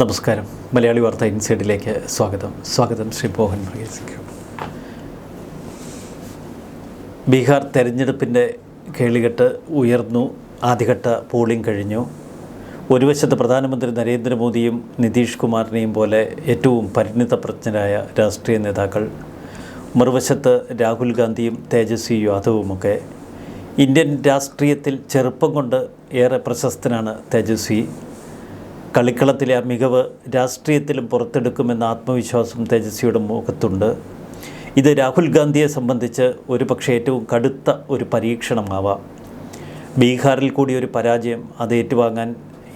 നമസ്കാരം. മലയാളി വാർത്ത ഇൻസൈഡിലേക്ക് സ്വാഗതം ശ്രീ മോഹൻ മഹേഷ്. ബീഹാർ തെരഞ്ഞെടുപ്പിൻ്റെ കേളികെട്ട് ഉയർന്നു. ആദ്യഘട്ട പോളിംഗ് കഴിഞ്ഞു. ഒരു വശത്ത് പ്രധാനമന്ത്രി നരേന്ദ്രമോദിയും നിതീഷ് കുമാറിനെയും പോലെ ഏറ്റവും പരിണിതപ്രജ്ഞരായ രാഷ്ട്രീയ നേതാക്കൾ, മറുവശത്ത് രാഹുൽ ഗാന്ധിയും തേജസ്വി യാദവുമൊക്കെ. ഇന്ത്യൻ രാഷ്ട്രീയത്തിൽ ചെറുപ്പം കൊണ്ട് ഏറെ പ്രശസ്തനാണ് തേജസ്വി. കളിക്കളത്തിലെ ആ മികവ് രാഷ്ട്രീയത്തിലും പുറത്തെടുക്കുമെന്ന ആത്മവിശ്വാസം തേജസ്വിയുടെ മുഖത്തുണ്ട്. ഇത് രാഹുൽ ഗാന്ധിയെ സംബന്ധിച്ച് ഒരുപക്ഷെ ഏറ്റവും കടുത്ത ഒരു പരീക്ഷണമാവാം. ബീഹാറിൽ കൂടി ഒരു പരാജയം അത് ഏറ്റുവാങ്ങാൻ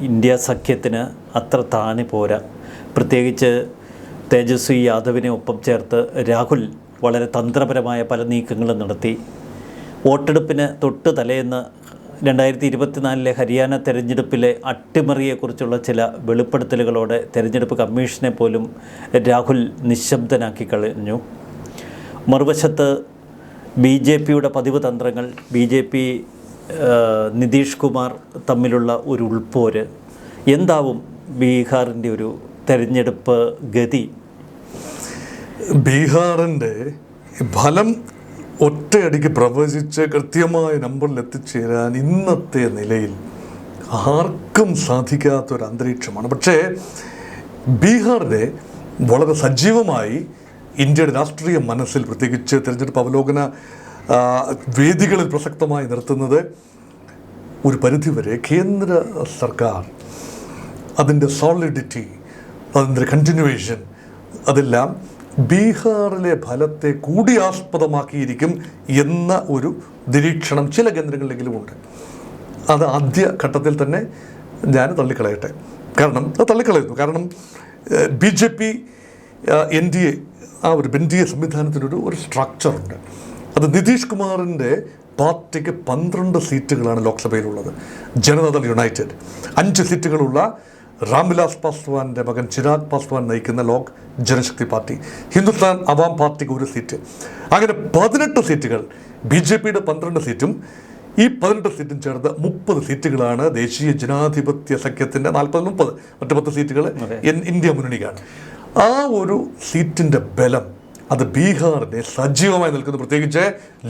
ഇന്ത്യ സഖ്യത്തിന് അത്ര താനെ പോരാ. പ്രത്യേകിച്ച് തേജസ്വി യാദവിനെ ഒപ്പം ചേർത്ത് രാഹുൽ വളരെ തന്ത്രപരമായ പല നീക്കങ്ങളും നടത്തി. വോട്ടെടുപ്പിന് തൊട്ട് തലേന്ന് 2024 ഹരിയാന തെരഞ്ഞെടുപ്പിലെ അട്ടിമറിയെക്കുറിച്ചുള്ള ചില വെളിപ്പെടുത്തലുകളോടെ തെരഞ്ഞെടുപ്പ് കമ്മീഷനെ പോലും രാഹുൽ നിശബ്ദനാക്കി കളഞ്ഞു. മറുവശത്ത് BJPയുടെ പതിവ് തന്ത്രങ്ങൾ, BJP നിതീഷ് കുമാർ തമ്മിലുള്ള ഒരു ഉൾപ്പോര്. എന്താവും ബീഹാറിൻ്റെ ഒരു തെരഞ്ഞെടുപ്പ് ഗതി? ബീഹാറിൻ്റെ ഫലം ഒറ്റയടിക്ക് പ്രവചിച്ച് കൃത്യമായ നമ്പറിൽ എത്തിച്ചേരാൻ ഇന്നത്തെ നിലയിൽ ആർക്കും സാധിക്കാത്തൊരു അന്തരീക്ഷമാണ്. പക്ഷേ ബീഹാറിനെ വളരെ സജീവമായി ഇന്ത്യയുടെ രാഷ്ട്രീയ മനസ്സിൽ, പ്രത്യേകിച്ച് തിരഞ്ഞെടുപ്പ് അവലോകന വേദികളിൽ പ്രസക്തമായി നിർത്തുന്നത് ഒരു പരിധിവരെ കേന്ദ്ര സർക്കാർ, അതിൻ്റെ സോളിഡിറ്റി, അതിൻ്റെ കണ്ടിന്യൂവേഷൻ, അതെല്ലാം ബീഹാറിലെ ഫലത്തെ കൂടി ആസ്പദമാക്കിയിരിക്കും എന്ന ഒരു നിരീക്ഷണം ചില കേന്ദ്രങ്ങളിലെങ്കിലും ഉണ്ട്. അത് ആദ്യ ഘട്ടത്തിൽ തന്നെ ഞാൻ തള്ളിക്കളയട്ടെ. കാരണം BJP NDA ആ ഒരു NDA സംവിധാനത്തിനൊരു സ്ട്രക്ചറുണ്ട്. അത് നിതീഷ് കുമാറിൻ്റെ പാർട്ടിക്ക് 12 സീറ്റുകളാണ് ലോക്സഭയിലുള്ളത്. ജനതാദൾ യുണൈറ്റഡ് 5 സീറ്റുകളുള്ള രാംവിലാസ് പാസ്വാൻ്റെ മകൻ ചിരാഗ് പാസ്വാൻ നയിക്കുന്ന ലോക് ജനശക്തി പാർട്ടി, ഹിന്ദുസ്ഥാൻ അവാം പാർട്ടിക്ക് 1 സീറ്റ്. അങ്ങനെ 18 സീറ്റുകൾ. BJPയുടെ 12 സീറ്റും ഈ 18 സീറ്റും ചേർത്ത് 30 സീറ്റുകളാണ് ദേശീയ ജനാധിപത്യ സഖ്യത്തിൻ്റെ 40-30, മറ്റ് 10 സീറ്റുകൾ ഇന്ത്യ മുന്നണിക്കാണ്. ആ ഒരു സീറ്റിൻ്റെ ബലം അത് ബീഹാറിനെ സജീവമായി നിൽക്കുന്നു. പ്രത്യേകിച്ച്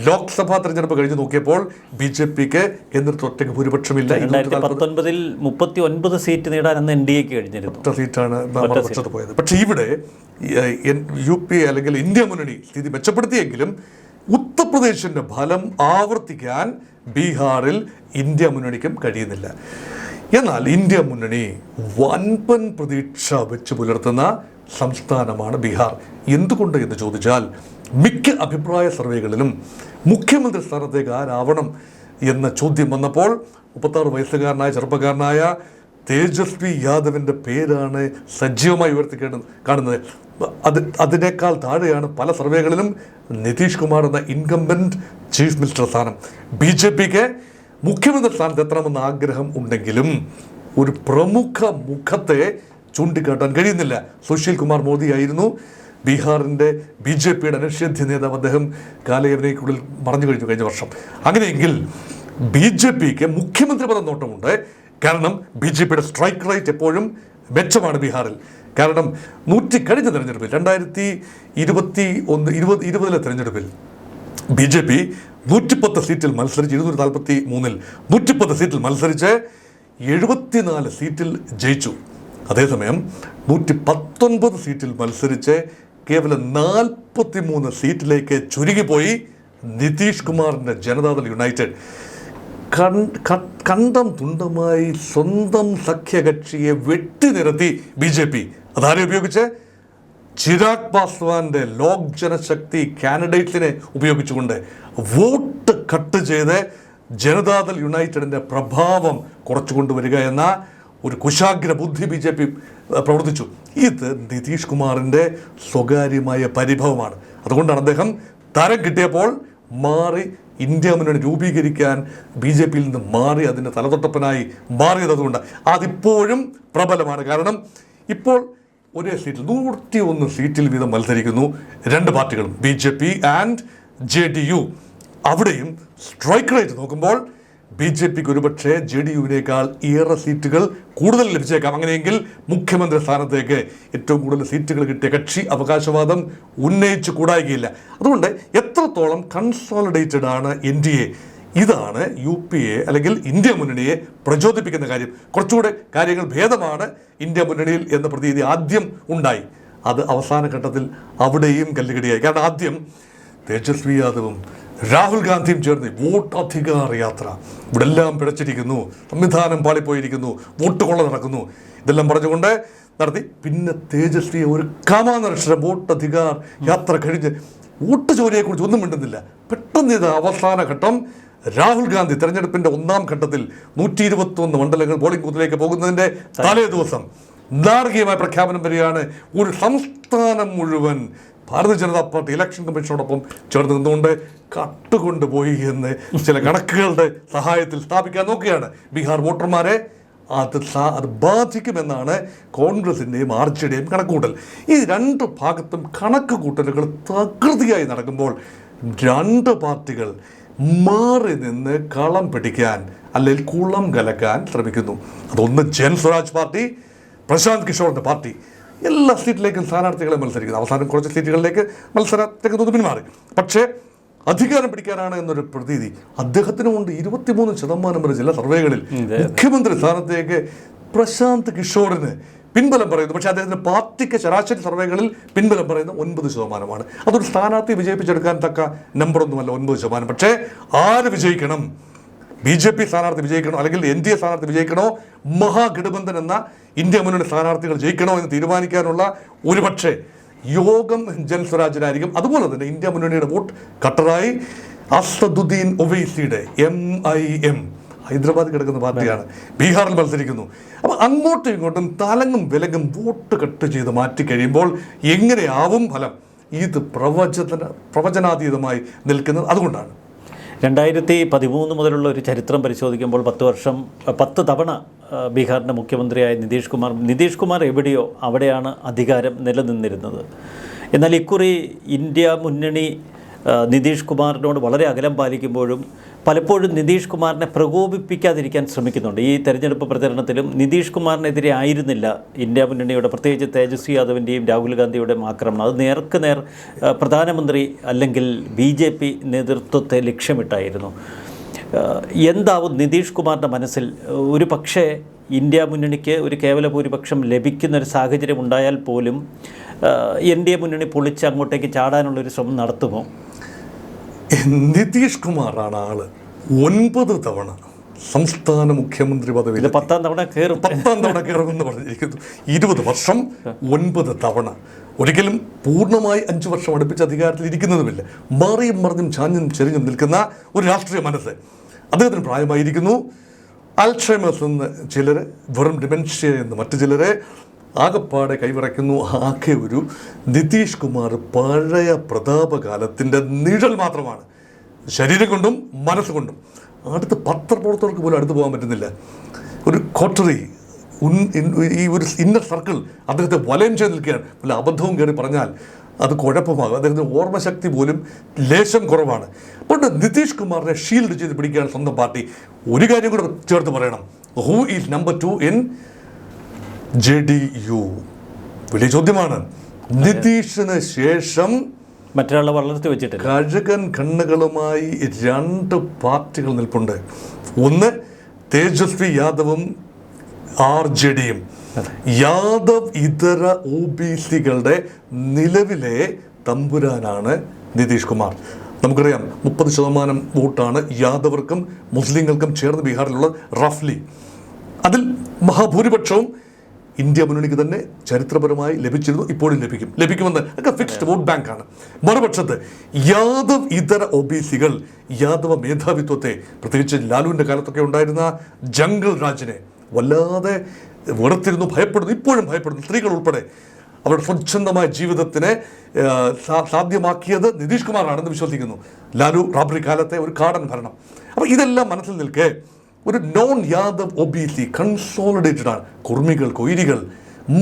ലോക്സഭാ തെരഞ്ഞെടുപ്പ് കഴിഞ്ഞ് നോക്കിയപ്പോൾ BJPക്ക് കേന്ദ്രത്തിൽ ഒറ്റയ്ക്ക് ഭൂരിപക്ഷമില്ല. 2019 39 സീറ്റ് നേടാൻ അന്ന് NDAക്ക് കഴിഞ്ഞിരുന്നു. 8 സീറ്റാണ് മറുപക്ഷത്ത് പോയത്. പക്ഷേ ഇവിടെ UP അല്ലെങ്കിൽ ഇന്ത്യ മുന്നണി സ്ഥിതി മെച്ചപ്പെടുത്തിയെങ്കിലും ഉത്തർപ്രദേശിൻ്റെ ഫലം ആവർത്തിക്കാൻ ബീഹാറിൽ ഇന്ത്യ മുന്നണിക്കും കഴിയുന്നില്ല. എന്നാൽ ഇന്ത്യ മുന്നണി വൻപൻ പ്രതീക്ഷ വെച്ച് പുലർത്തുന്ന സംസ്ഥാനമാണ് ബീഹാർ. എന്തുകൊണ്ട് എന്ന് ചോദിച്ചാൽ, മിക്ക അഭിപ്രായ സർവേകളിലും മുഖ്യമന്ത്രി സ്ഥാനത്തേക്ക് ആരാവണം എന്ന ചോദ്യം വന്നപ്പോൾ 36 വയസ്സുകാരനായ ചെറുപ്പക്കാരനായ തേജസ്വി യാദവിൻ്റെ പേരാണ് സജീവമായി കാണുന്നത്. അതിനേക്കാൾ താഴെയാണ് പല സർവേകളിലും നിതീഷ് കുമാർ എന്ന ഇൻകംബന്റ് ചീഫ് മിനിസ്റ്റർ സ്ഥാനം. BJPക്ക് മുഖ്യമന്ത്രി സ്ഥാനത്ത് എത്തണമെന്ന ആഗ്രഹം ഉണ്ടെങ്കിലും ഒരു പ്രമുഖ മുഖത്തെ ചൂണ്ടിക്കാട്ടാൻ കഴിയുന്നില്ല. സുശീൽ കുമാർ മോദി ആയിരുന്നു ബീഹാറിൻ്റെ BJPയുടെ അനിഷേധ്യ നേതാവ്. അദ്ദേഹം കാലയവനയ്ക്കുള്ളിൽ മറഞ്ഞു കഴിഞ്ഞു കഴിഞ്ഞ വർഷം. അങ്ങനെയെങ്കിൽ BJPക്ക് മുഖ്യമന്ത്രി പദം നോട്ടമുണ്ട്. കാരണം BJPയുടെ സ്ട്രൈക്ക് റേറ്റ് എപ്പോഴും മെച്ചമാണ് ബീഹാറിൽ. കാരണം കഴിഞ്ഞ തെരഞ്ഞെടുപ്പിൽ 2020 തെരഞ്ഞെടുപ്പിൽ BJP 110 സീറ്റിൽ മത്സരിച്ച് 243-ൽ 110 സീറ്റിൽ മത്സരിച്ച് 74 സീറ്റിൽ ജയിച്ചു. അതേസമയം 119 സീറ്റിൽ മത്സരിച്ച് കേവലം 43 സീറ്റിലേക്ക് ചുരുങ്ങിപ്പോയി നിതീഷ് കുമാറിൻ്റെ ജനതാദൾ യുണൈറ്റഡ്. കണ്ടം തുണ്ടമായി സ്വന്തം സഖ്യകക്ഷിയെ വെട്ടിനിരത്തി BJP. അതാരെ ഉപയോഗിച്ച്? ചിരാഗ് പാസ്വാന്റെ ലോക് ജനശക്തി കാൻഡിഡേറ്റ്സിനെ ഉപയോഗിച്ചുകൊണ്ട് വോട്ട് കട്ട് ചെയ്ത് ജനതാദൾ യുണൈറ്റഡിൻ്റെ പ്രഭാവം കുറച്ചു കൊണ്ടുവരിക എന്ന ഒരു കുശാഗ്ര ബുദ്ധി BJP പ്രവർത്തിച്ചു. ഇത് നിതീഷ് കുമാറിൻ്റെ സ്വകാര്യമായ പരിഭവമാണ്. അതുകൊണ്ടാണ് അദ്ദേഹം തരം കിട്ടിയപ്പോൾ മാറി ഇന്ത്യ മുന്നണി രൂപീകരിക്കാൻ BJPയിൽ നിന്ന് മാറി അതിൻ്റെ തലതൊട്ടപ്പനായി മാറിയത്. അതുകൊണ്ട് അതിപ്പോഴും പ്രബലമാണ്. കാരണം ഇപ്പോൾ ഒരേ സീറ്റിൽ 101 സീറ്റിൽ വീതം മത്സരിക്കുന്നു 2 പാർട്ടികളും, BJP ആൻഡ് JDU. അവിടെയും സ്ട്രൈക്ക് റേറ്റ് നോക്കുമ്പോൾ BJPക്ക് ഒരുപക്ഷെ JDUവിനേക്കാൾ ഏറെ സീറ്റുകൾ കൂടുതൽ ലഭിച്ചേക്കാം. അങ്ങനെയെങ്കിൽ മുഖ്യമന്ത്രി സ്ഥാനത്തേക്ക് ഏറ്റവും കൂടുതൽ സീറ്റുകൾ കിട്ടിയ കക്ഷി അവകാശവാദം ഉന്നയിച്ചു കൂടായികയില്ല. അതുകൊണ്ട് എത്രത്തോളം കൺസോളിഡേറ്റഡ് ആണ് NDA, ഇതാണ് UPA അല്ലെങ്കിൽ ഇന്ത്യ മുന്നണിയെ പ്രചോദിപ്പിക്കുന്ന കാര്യം. കുറച്ചുകൂടെ കാര്യങ്ങൾ ഭേദമാണ് ഇന്ത്യ മുന്നണിയിൽ എന്ന പ്രതീതി ആദ്യം ഉണ്ടായി. അത് അവസാന ഘട്ടത്തിൽ അവിടെയും കല്ലുകടിയായി. കാരണം ആദ്യം തേജസ്വി യാദവും രാഹുൽ ഗാന്ധിയും ചേർന്ന് വോട്ട് അധികാർ യാത്ര, ഇവിടെ എല്ലാം പിഴച്ചിരിക്കുന്നു, സംവിധാനം പാളിപ്പോയിരിക്കുന്നു, വോട്ട് കൊള്ള നടക്കുന്നു, ഇതെല്ലാം പറഞ്ഞുകൊണ്ട് നടത്തി. പിന്നെ തേജസ്വിയെ ഒരു കാമാനക്ഷരം വോട്ട് അധികാർ യാത്ര കഴിഞ്ഞ് വോട്ട് ചോരിയെക്കുറിച്ച് ഒന്നും മിണ്ടുന്നില്ല. പെട്ടെന്ന് ഇത് അവസാന ഘട്ടം രാഹുൽ ഗാന്ധി തെരഞ്ഞെടുപ്പിന്റെ ഒന്നാം ഘട്ടത്തിൽ 121 മണ്ഡലങ്ങൾ പോളിംഗ് ബൂത്തിലേക്ക് പോകുന്നതിന്റെ തലേ ദിവസം നാടകീയമായ പ്രഖ്യാപനം വരികയാണ്. ഒരു സംസ്ഥാനം മുഴുവൻ ഭാരതീയ ജനതാ പാർട്ടി ഇലക്ഷൻ കമ്മീഷനോടൊപ്പം ചേർന്ന് നിന്നുകൊണ്ട് കട്ടുകൊണ്ടുപോയി എന്ന് ചില കണക്കുകളുടെ സഹായത്തിൽ സ്ഥാപിക്കാൻ നോക്കുകയാണ്. ബീഹാർ വോട്ടർമാരെ അത് ബാധിക്കുമെന്നാണ് കോൺഗ്രസിൻ്റെയും RJDയും കണക്കുകൂട്ടൽ. ഈ രണ്ട് ഭാഗത്തും കണക്ക് കൂട്ടലുകൾ തകൃതിയായി നടക്കുമ്പോൾ രണ്ട് പാർട്ടികൾ മാറി നിന്ന് കളം പിടിക്കാൻ അല്ലെങ്കിൽ കുളം കലക്കാൻ ശ്രമിക്കുന്നു. അതൊന്ന് ജൻ സ്വരാജ് പാർട്ടി, പ്രശാന്ത് കിഷോറിൻ്റെ പാർട്ടി. എല്ലാ സീറ്റിലേക്കും സ്ഥാനാർത്ഥികളെ മത്സരിക്കുന്നു. അവസാനം കുറച്ച് സീറ്റുകളിലേക്ക് മത്സരത്തേക്ക് പിന്മാറി. പക്ഷേ അധികാരം പിടിക്കാനാണ് എന്നൊരു പ്രതീതി അദ്ദേഹത്തിനുമുണ്ട്. 23% വരെ ചില സർവേകളിൽ മുഖ്യമന്ത്രി സ്ഥാനത്തേക്ക് പ്രശാന്ത് കിഷോറിന് പിൻബലം പറയുന്നു. പക്ഷേ അദ്ദേഹത്തിൻ്റെ പാർട്ടിക്ക് ശരാശരി സർവേകളിൽ പിൻബലം പറയുന്ന 9%. അതൊരു സ്ഥാനാർത്ഥി വിജയിപ്പിച്ചെടുക്കാൻ തക്ക നമ്പറൊന്നുമല്ല 9%. പക്ഷേ ആര് വിജയിക്കണം? BJP സ്ഥാനാർത്ഥി വിജയിക്കണോ അല്ലെങ്കിൽ NDA സ്ഥാനാർത്ഥി വിജയിക്കണോ, മഹാഗഠബന്ധൻ എന്ന ഇന്ത്യ മുന്നണി സ്ഥാനാർത്ഥികൾ ജയിക്കണോ എന്ന് തീരുമാനിക്കാനുള്ള ഒരുപക്ഷെ യോഗം ജൻ സ്വരാജിനായിരിക്കും. അതുപോലെ തന്നെ ഇന്ത്യ മുന്നണിയുടെ വോട്ട് കട്ടറായി അസദുദ്ദീൻ ഒവൈസിയുടെ MIM ഹൈദരാബാദിൽ കിടക്കുന്ന പാർട്ടിയാണ്, ബീഹാറിൽ മത്സരിക്കുന്നു. അപ്പം അങ്ങോട്ടും ഇങ്ങോട്ടും തലങ്ങും വിലങ്ങും വോട്ട് കട്ട് ചെയ്ത് മാറ്റിക്കഴിയുമ്പോൾ എങ്ങനെയാവും ഫലം? ഇത് പ്രവചനാതീതമായി നിൽക്കുന്നത് അതുകൊണ്ടാണ്. 2013 മുതലുള്ള ഒരു ചരിത്രം പരിശോധിക്കുമ്പോൾ 10 തവണ ബീഹാറിൻ്റെ മുഖ്യമന്ത്രിയായ നിതീഷ് കുമാർ എവിടെയോ അവിടെയാണ് അധികാരം നിലനിന്നിരുന്നത്. എന്നാൽ ഇക്കുറി ഇന്ത്യ മുന്നണി നിതീഷ് കുമാറിനോട് വളരെ അകലം പാലിക്കുമ്പോഴും പലപ്പോഴും നിതീഷ് കുമാറിനെ പ്രകോപിപ്പിക്കാതിരിക്കാൻ ശ്രമിക്കുന്നുണ്ട്. ഈ തെരഞ്ഞെടുപ്പ് പ്രചരണത്തിലും നിതീഷ് കുമാറിനെതിരെ ആയിരുന്നില്ല ഇന്ത്യ മുന്നണിയുടെ, പ്രത്യേകിച്ച് തേജസ്വി യാദവിൻ്റെയും രാഹുൽ ഗാന്ധിയുടെയും ആക്രമണം. അത് നേർക്ക് നേർ പ്രധാനമന്ത്രി അല്ലെങ്കിൽ BJP നേതൃത്വത്തെ ലക്ഷ്യമിട്ടായിരുന്നു. എന്താവും നിതീഷ് കുമാറിൻ്റെ മനസ്സിൽ? ഒരു പക്ഷേ ഇന്ത്യ മുന്നണിക്ക് ഒരു കേവല ഭൂരിപക്ഷം ലഭിക്കുന്നൊരു സാഹചര്യം ഉണ്ടായാൽ പോലും NDA മുന്നണി പൊളിച്ച് അങ്ങോട്ടേക്ക് ചാടാനുള്ളൊരു ശ്രമം നടത്തുമോ? നിതീഷ് കുമാറാണ് ആള് 9 തവണ സംസ്ഥാന മുഖ്യമന്ത്രി പദവി 10ാം തവണ കയറുമെന്ന് പറഞ്ഞിരിക്കുന്നു. 20 വർഷം 9 തവണ. ഒരിക്കലും പൂർണ്ണമായി 5 വർഷം അടുപ്പിച്ച് അധികാരത്തിൽ ഇരിക്കുന്നതുമില്ല. മാറിയും മറിഞ്ഞും ചാഞ്ഞും ചെരിഞ്ഞും നിൽക്കുന്ന ഒരു രാഷ്ട്രീയ മനസ്സ്. അദ്ദേഹത്തിന് പ്രായമായിരിക്കുന്നു. അൽഷൈമേഴ്സ് എന്ന് ചിലർ, വെറും ഡിമെൻഷ്യ എന്ന് മറ്റു ചിലരെ ആകപ്പാടെ കൈവിറയ്ക്കുന്നു. ആകെ ഒരു നിതീഷ് കുമാർ പഴയ പ്രതാപകാലത്തിൻ്റെ നിഴൽ മാത്രമാണ്, ശരീരം കൊണ്ടും മനസ്സുകൊണ്ടും. അടുത്ത് പത്രപ്രവർത്തകർക്ക് പോലും അടുത്ത് പോകാൻ പറ്റുന്നില്ല. ഒരു കോട്ടറി, ഈ ഒരു ഇന്നർ സർക്കിൾ അദ്ദേഹത്തെ വലയം ചെയ്ത് നിൽക്കുകയാണ്. വല്ല അബദ്ധവും കയറി പറഞ്ഞാൽ അത് കുഴപ്പമാകും. അദ്ദേഹത്തിൻ്റെ ഓർമ്മശക്തി പോലും ലേശം കുറവാണ്. അപ്പോൾ നിതീഷ് കുമാറിനെ ഷീൽഡ് ചെയ്ത് പിടിക്കുകയാണ് സ്വന്തം പാർട്ടി. ഒരു കാര്യം കൂടെ ചേർത്ത് പറയണം, who is number 2 in JDU? വലിയ ചോദ്യമാണ്. നിതീഷിന് ശേഷം മറ്റൊരാളെ വളർത്തി വെച്ചിട്ട് കഴുകൻ കണ്ണുകളുമായി 2 പാർട്ടികൾ നിൽപ്പുണ്ട്. ഒന്ന് തേജസ്വി യാദവും RJDയും. യാദവ് ഇതര OBCകളുടെ നിലവിലെ തമ്പുരാനാണ് നിതീഷ് കുമാർ. നമുക്കറിയാം 30% വോട്ടാണ് യാദവർക്കും മുസ്ലിങ്ങൾക്കും ചേർന്ന് ബീഹാറിലുള്ള റഫ്ലി. അതിൽ മഹാഭൂരിപക്ഷവും ഇന്ത്യ മുന്നണിക്ക് തന്നെ ചരിത്രപരമായി ലഭിച്ചിരുന്നു, ഇപ്പോഴും ലഭിക്കുമെന്ന് ഒക്കെ ഫിക്സ്ഡ് വോട്ട് ബാങ്കാണ്. മറുപക്ഷത്ത് യാദവ് ഇതര OBCകൾ യാദവ മേധാവിത്വത്തെ, പ്രത്യേകിച്ച് ലാലുവിൻ്റെ കാലത്തൊക്കെ ഉണ്ടായിരുന്ന ജംഗിൾ രാജിനെ വല്ലാതെ വെറുത്തിരുന്നു, ഭയപ്പെടുന്നു, ഇപ്പോഴും ഭയപ്പെടുന്നു. സ്ത്രീകൾ ഉൾപ്പെടെ അവരുടെ സ്വച്ഛന്തമായ ജീവിതത്തിനെ സാധ്യമാക്കിയത് നിതീഷ് കുമാറാണെന്ന് വിശ്വസിക്കുന്നു. ലാലു റാബ്രി കാലത്തെ ഒരു കാടൻ ഭരണം. അപ്പോൾ ഇതെല്ലാം മനസ്സിൽ നിൽക്കെ ഒരു നോൺ യാദവ് OBC കൺസോളിഡേറ്റഡ് ആണ്. കുർമികൾ, കൊയ്രികൾ,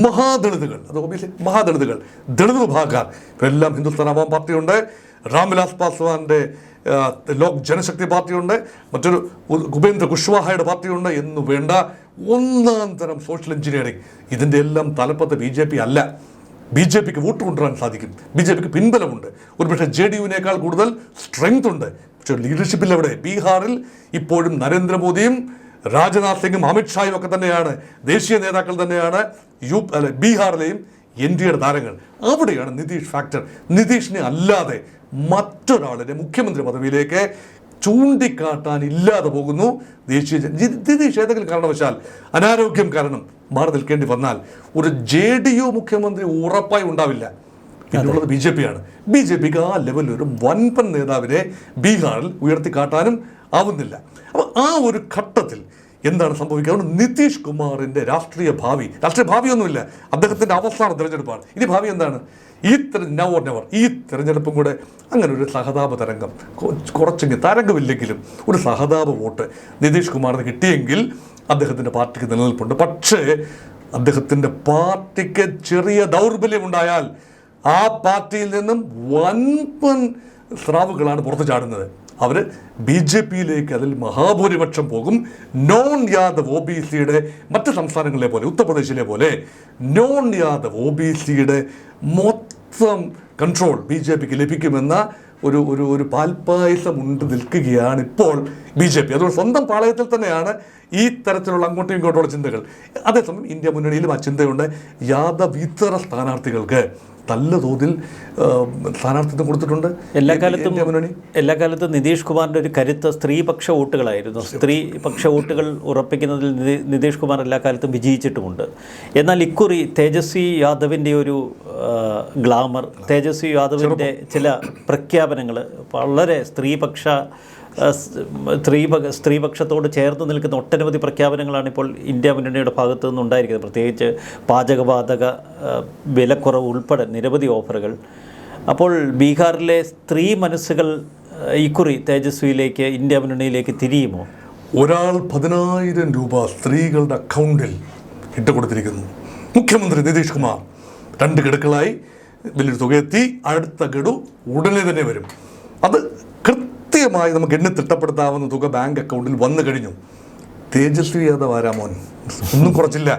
മഹാദളിതുകൾ, അത് OBC മഹാദളിതുകൾ, ദളിത് വിഭാഗക്കാർ, ഇവരെല്ലാം ഹിന്ദുസ്ഥാൻ അവാം പാർട്ടിയുണ്ട്. രാംവിലാസ് പാസ്വാന്റെ ലോക് ജനശക്തി പാർട്ടിയുണ്ട്, മറ്റൊരു ഉപേന്ദ്ര കുശ്വാഹയുടെ പാർട്ടിയുണ്ട് എന്ന് വേണ്ട ഒന്നാം തരം സോഷ്യൽ എഞ്ചിനീയറിംഗ്. ഇതിൻ്റെ എല്ലാം തലപ്പത്ത് BJP അല്ല. BJPക്ക് വോട്ട് കൊണ്ടുവരാൻ സാധിക്കും, BJPക്ക് പിൻബലമുണ്ട്, ഒരുപക്ഷെ JDUവിനേക്കാൾ കൂടുതൽ സ്ട്രെങ്ത് ഉണ്ട്. പക്ഷേ ലീഡർഷിപ്പിൽ എവിടെ? ബീഹാറിൽ ഇപ്പോഴും നരേന്ദ്രമോദിയും രാജ്നാഥ് സിംഗും അമിത്ഷായും ഒക്കെ തന്നെയാണ് ദേശീയ നേതാക്കൾ തന്നെയാണ് ബീഹാറിലെയും NDAയുടെ താരങ്ങൾ. അവിടെയാണ് നിതീഷ് ഫാക്ടർ. നിതീഷിനെ അല്ലാതെ മറ്റൊരാളിനെ മുഖ്യമന്ത്രി പദവിയിലേക്ക് ചൂണ്ടിക്കാട്ടാൻ ഇല്ലാതെ പോകുന്നു ദേശീയ. നിതീഷ് ഏതെങ്കിലും കാരണവശാൽ അനാരോഗ്യം കാരണം മാറി നിൽക്കേണ്ടി വന്നാൽ ഒരു JDU മുഖ്യമന്ത്രി ഉറപ്പായി ഉണ്ടാവില്ല. പിന്നുള്ളത് BJP ആണ്. BJPക്ക് ആ ലെവലിൽ ഒരു വൻപൻ നേതാവിനെ ബീഹാറിൽ ഉയർത്തിക്കാട്ടാനും ആവുന്നില്ല. അപ്പോൾ ആ ഒരു ഘട്ടത്തിൽ എന്താണ് സംഭവിക്കുക? നിതീഷ് കുമാറിൻ്റെ രാഷ്ട്രീയ ഭാവിയൊന്നുമില്ല, അദ്ദേഹത്തിൻ്റെ അവസാന തിരഞ്ഞെടുപ്പാണ്. ഇനി ഭാവി എന്താണ്? ഈ തിരഞ്ഞെടുപ്പും കൂടെ അങ്ങനെ ഒരു സഹതാപ തരംഗം, കുറച്ചെങ്കിൽ തരംഗമില്ലെങ്കിലും ഒരു സഹതാപ വോട്ട് നിതീഷ് കുമാറിന് കിട്ടിയെങ്കിൽ അദ്ദേഹത്തിൻ്റെ പാർട്ടിക്ക് നിലനിൽപ്പുണ്ട്. പക്ഷേ അദ്ദേഹത്തിൻ്റെ പാർട്ടിക്ക് ചെറിയ ദൗർബല്യമുണ്ടായാൽ ആ പാർട്ടിയിൽ നിന്നും വൻപൻ സ്രാവുകളാണ് പുറത്തു ചാടുന്നത്. അവർ BJPയിലേക്ക് അതിൽ മഹാഭൂരിപക്ഷം പോകും. നോൺ യാദവ് OBCയുടെ മറ്റ് സംസ്ഥാനങ്ങളിലെ പോലെ, ഉത്തർപ്രദേശിലെ പോലെ നോൺ യാദവ് OBCയുടെ മൊത്തം കൺട്രോൾ BJPക്ക് ലഭിക്കുമെന്ന ഒരു പാൽപ്പായസം ഉണ്ട് നിൽക്കുകയാണ് ഇപ്പോൾ BJP. അതുകൊണ്ട് സ്വന്തം പാളയത്തിൽ തന്നെയാണ് ഈ തരത്തിലുള്ള അങ്ങോട്ടും ഇങ്ങോട്ടുള്ള ചിന്തകൾ. അതേസമയം ഇന്ത്യ മുന്നണിയിലും ആ ചിന്തയുണ്ട്. യാദവിതര സ്ഥാനാർത്ഥികൾക്ക് നല്ല തോതിൽ സ്ഥാനാർത്ഥിത്വം കൊടുത്തിട്ടുണ്ട്. എല്ലാ കാലത്തും നിതീഷ് കുമാറിൻ്റെ ഒരു കരുത്ത് സ്ത്രീപക്ഷ വോട്ടുകളായിരുന്നു. സ്ത്രീപക്ഷ വോട്ടുകൾ ഉറപ്പിക്കുന്നതിൽ നിതീഷ് കുമാർ എല്ലാ കാലത്തും വിജയിച്ചിട്ടുമുണ്ട്. എന്നാൽ ഇക്കുറി തേജസ്വി യാദവിൻ്റെ ഒരു ഗ്ലാമർ, തേജസ്വി യാദവിൻ്റെ ചില പ്രഖ്യാപനങ്ങൾ വളരെ സ്ത്രീപക്ഷത്തോട് ചേർന്ന് നിൽക്കുന്ന ഒട്ടനവധി പ്രഖ്യാപനങ്ങളാണ് ഇപ്പോൾ ഇന്ത്യ മുന്നണിയുടെ ഭാഗത്തു നിന്നുണ്ടായിരിക്കുന്നത്. പ്രത്യേകിച്ച് പാചകവാതക വിലക്കുറവ് ഉൾപ്പെടെ നിരവധി ഓഫറുകൾ. അപ്പോൾ ബീഹാറിലെ സ്ത്രീ മനസ്സുകൾ ഇക്കുറി തേജസ്വിയിലേക്ക്, ഇന്ത്യ മുന്നണിയിലേക്ക് തിരിയുമോ? ഒരാൾ 10,000 രൂപ സ്ത്രീകളുടെ അക്കൗണ്ടിൽ ഇട്ടുകൊടുത്തിരിക്കുന്നു. മുഖ്യമന്ത്രി നിതീഷ് കുമാർ 2 ഗഡുക്കളായി വലിയൊരു തുക എത്തി. അടുത്ത ഗഡു ഉടനെ തന്നെ വരും. അത് കൃത്യമായി നമുക്ക് എണ്ണി തിട്ടപ്പെടുത്താവുന്ന തുക ബാങ്ക് അക്കൗണ്ടിൽ വന്നു കഴിഞ്ഞു. തേജസ്വി യാദവ് ആരാമോൻ ഒന്നും കുറച്ചില്ല,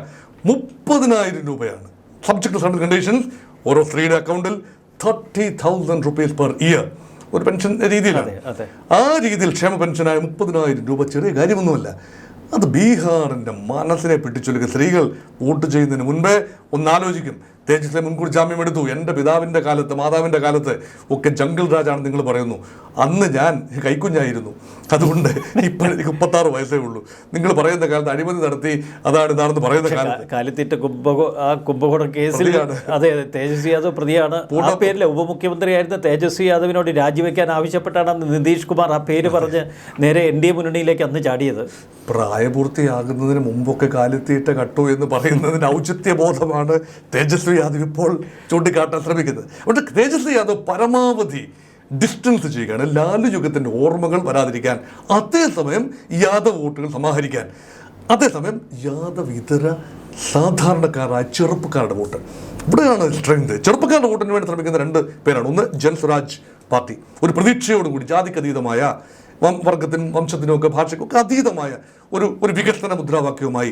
30,000 രൂപയാണ്. Subject to certain conditions. ഓരോ സ്ത്രീയുടെ അക്കൗണ്ടിൽ 30,000 rupees per year. ഒരു പെൻഷൻ രീതിയിലാണ്. ആ രീതിയിൽ ക്ഷേമ പെൻഷനായ 30,000 രൂപ ചെറിയ കാര്യമൊന്നുമല്ല. അത് ബീഹാറിൻ്റെ മനസ്സിനെ പിടിച്ചൊലുക്കുക. സ്ത്രീകൾ വോട്ട് ചെയ്യുന്നതിന് മുൻപേ ഒന്നാലോചിക്കും. തേജസ്വി മുൻകൂർ ജാമ്യം എടുത്തു. എൻ്റെ പിതാവിൻ്റെ കാലത്ത്, മാതാവിൻ്റെ കാലത്ത് ഒക്കെ ജംഗിൾ രാജാണ് നിങ്ങൾ പറയുന്നു. അന്ന് ഞാൻ കൈക്കുഞ്ഞായിരുന്നു, അതുകൊണ്ട് ഇപ്പോൾ എനിക്ക് 36 വയസ്സേ ഉള്ളൂ. നിങ്ങൾ പറയുന്ന കാലത്ത് അഴിമതി നടത്തി ഇതാണെന്ന് പറയുന്ന കാലിത്തീറ്റ കുംഭകോണ കേസിൽ അതെ തേജസ്വി യാദവ് പ്രതിയാണ്. ആ പേരിലെ ഉപമുഖ്യമന്ത്രിയായിരുന്ന തേജസ്വി യാദവിനോട് രാജിവെക്കാൻ ആവശ്യപ്പെട്ടാണ് അന്ന് നിതീഷ് കുമാർ ആ പേര് പറഞ്ഞ് നേരെ NDA മുന്നണിയിലേക്ക് അന്ന് ചാടിയത്. പ്രായപൂർത്തിയാകുന്നതിന് മുമ്പൊക്കെ കാലിത്തീറ്റ കട്ടു എന്ന് പറയുന്നതിന് ഔചിത്യ ബോധമാണ് തേജസ്വി യാദവ് ഇപ്പോൾ ചൂണ്ടിക്കാട്ടാൻ ശ്രമിക്കുന്നത്. പക്ഷേ തേജസ്വി യാദവ് പരമാവധി ഡിസ്റ്റൻസ് ചെയ്യുകയാണ്, ലാലു യുഗത്തിൻ്റെ ഓർമ്മകൾ വരാതിരിക്കാൻ, അതേസമയം യാദവ് വോട്ടുകൾ സമാഹരിക്കാൻ. അതേസമയം യാദവ് ഇതര സാധാരണക്കാരായ ചെറുപ്പക്കാരുടെ വോട്ട്, ഇവിടെയാണ് സ്ട്രെങ്ത്. ചെറുപ്പക്കാരുടെ വോട്ടിന് വേണ്ടി ശ്രമിക്കുന്ന 2 പേരാണ്. ഒന്ന് ജൻസ്വരാജ് പാർട്ടി, ഒരു പ്രതീക്ഷയോടുകൂടി ജാതിക്കതീതമായ വർഗത്തിനും വംശത്തിനും ഒക്കെ ഭാഷയ്ക്കും ഒക്കെ അതീതമായ ഒരു വികസന മുദ്രാവാക്യവുമായി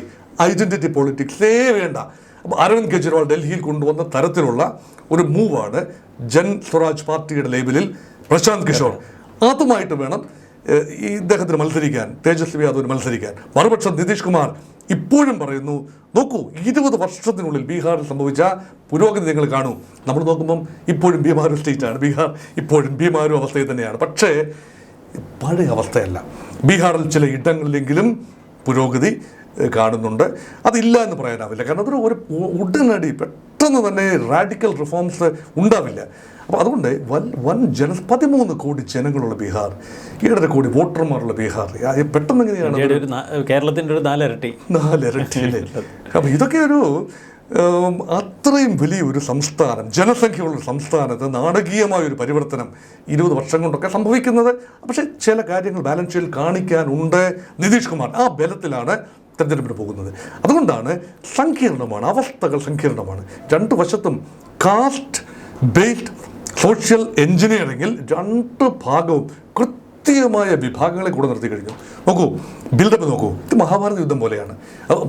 ഐഡന്റിറ്റി പൊളിറ്റിക്സേ വേണ്ട. അപ്പോൾ അരവിന്ദ് കെജ്രിവാൾ ഡൽഹിയിൽ കൊണ്ടുവന്ന തരത്തിലുള്ള ഒരു മൂവാണ് ജൻ സ്വരാജ് പാർട്ടിയുടെ ലേബലിൽ പ്രശാന്ത് കിഷോർ. അതുമായിട്ട് വേണം ഇദ്ദേഹത്തിന് മത്സരിക്കാൻ, തേജസ്വി യാദവിന് മത്സരിക്കാൻ. മറുപക്ഷം നിതീഷ് കുമാർ ഇപ്പോഴും പറയുന്നു, നോക്കൂ 20 വർഷത്തിനുള്ളിൽ ബീഹാറിൽ സംഭവിച്ച പുരോഗതി നിങ്ങൾ കാണൂ. നമ്മൾ നോക്കുമ്പം ഇപ്പോഴും ബീഹാർ സ്റ്റേറ്റാണ്, ബീഹാർ ഇപ്പോഴും ബീമാരും അവസ്ഥയിൽ തന്നെയാണ്. പക്ഷേ പഴയ അവസ്ഥയല്ല. ബീഹാറിൽ ചില ഇടങ്ങളിലെങ്കിലും പുരോഗതി കാണുന്നുണ്ട്. അതില്ല എന്ന് പറയാനാവില്ല. കാരണം അതൊരു ഉടനടി പെട്ടെന്ന് തന്നെ റാഡിക്കൽ റിഫോംസ് ഉണ്ടാവില്ല. അപ്പോൾ അതുകൊണ്ട് 13 കോടി ജനങ്ങളുള്ള ബീഹാർ, 7.5 കോടി വോട്ടർമാരുള്ള ബീഹാർ, പെട്ടെന്ന് എങ്ങനെയാണ് കേരളത്തിൻ്റെ ഒരു 4 ഇരട്ടി അല്ലേ? അപ്പോൾ ഇതൊക്കെ ഒരു അത്രയും വലിയൊരു സംസ്ഥാനം, ജനസംഖ്യയുള്ള സംസ്ഥാനത്ത് നാടകീയമായൊരു പരിവർത്തനം 20 വർഷം കൊണ്ടൊക്കെ സംഭവിക്കുന്നത്. പക്ഷേ ചില കാര്യങ്ങൾ ബാലൻസ് ഷീറ്റിൽ കാണിക്കാനുണ്ട് നിതീഷ് കുമാർ. ആ ബലത്തിലാണ് തെരഞ്ഞെടുപ്പിന് പോകുന്നത്. അതുകൊണ്ടാണ് സങ്കീർണമാണ്, അവസ്ഥകൾ സങ്കീർണമാണ്. 2 വശത്തും കാസ്റ്റ് ബേസ്ഡ് സോഷ്യൽ എഞ്ചിനീയറിങ്ങിൽ 2 ഭാഗവും കൃത്യമായ വിഭാഗങ്ങളെ കൂടെ നിർത്തി കഴിഞ്ഞു. നോക്കൂ, ബിൽഡപ്പ് നോക്കൂ, ഇത് മഹാഭാരത യുദ്ധം പോലെയാണ്.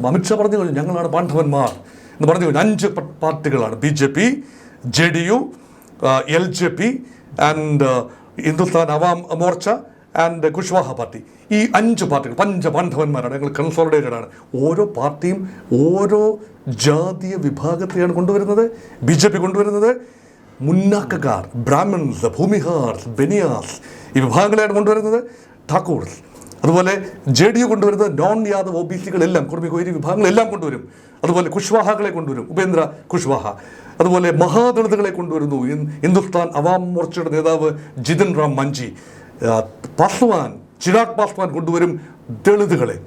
അമിത്ഷാ പറഞ്ഞു കഴിഞ്ഞു ഞങ്ങളാണ് പാണ്ഡവന്മാർ എന്ന് പറഞ്ഞു കഴിഞ്ഞു. 5 പാർട്ടികളാണ്: BJP, JDU, LJP and Hindustan Awam Morcha and Kushwaha party. ഈ 5 പാർട്ടികൾ പഞ്ചപാണ്ഡവന്മാരാണ്, ഞങ്ങൾ കൺസോളിഡേറ്റഡ് ആണ്. ഓരോ പാർട്ടിയും ഓരോ ജാതീയ വിഭാഗത്തെയാണ് കൊണ്ടുവരുന്നത്. BJP കൊണ്ടുവരുന്നത് മുന്നാക്കക്കാർ, ബ്രാഹ്മൺസ്, ഭൂമിഹാർസ്, ബനിയാസ്, ഈ വിഭാഗങ്ങളെയാണ് കൊണ്ടുവരുന്നത്. ഠാക്കൂർസ്. അതുപോലെ JDU കൊണ്ടുവരുന്നത് നോൺ യാദവ് OBC-കളെല്ലാം, കുർമി കൊയ്രി വിഭാഗങ്ങളെല്ലാം കൊണ്ടുവരും. അതുപോലെ കുശ്വാഹകളെ കൊണ്ടുവരും, ഉപേന്ദ്ര കുശ്വാഹ. അതുപോലെ മഹാദളിതുകളെ കൊണ്ടുവരുന്നു. ഹിന്ദുസ്ഥാൻ അവാം മോർച്ചയുടെ നേതാവ് ജിതിൻ റാം മഞ്ചി. പാസ്വാൻ, ചിരാഗ് പാസ്വാൻ കൊണ്ടുവരും ദളിതുകളെ.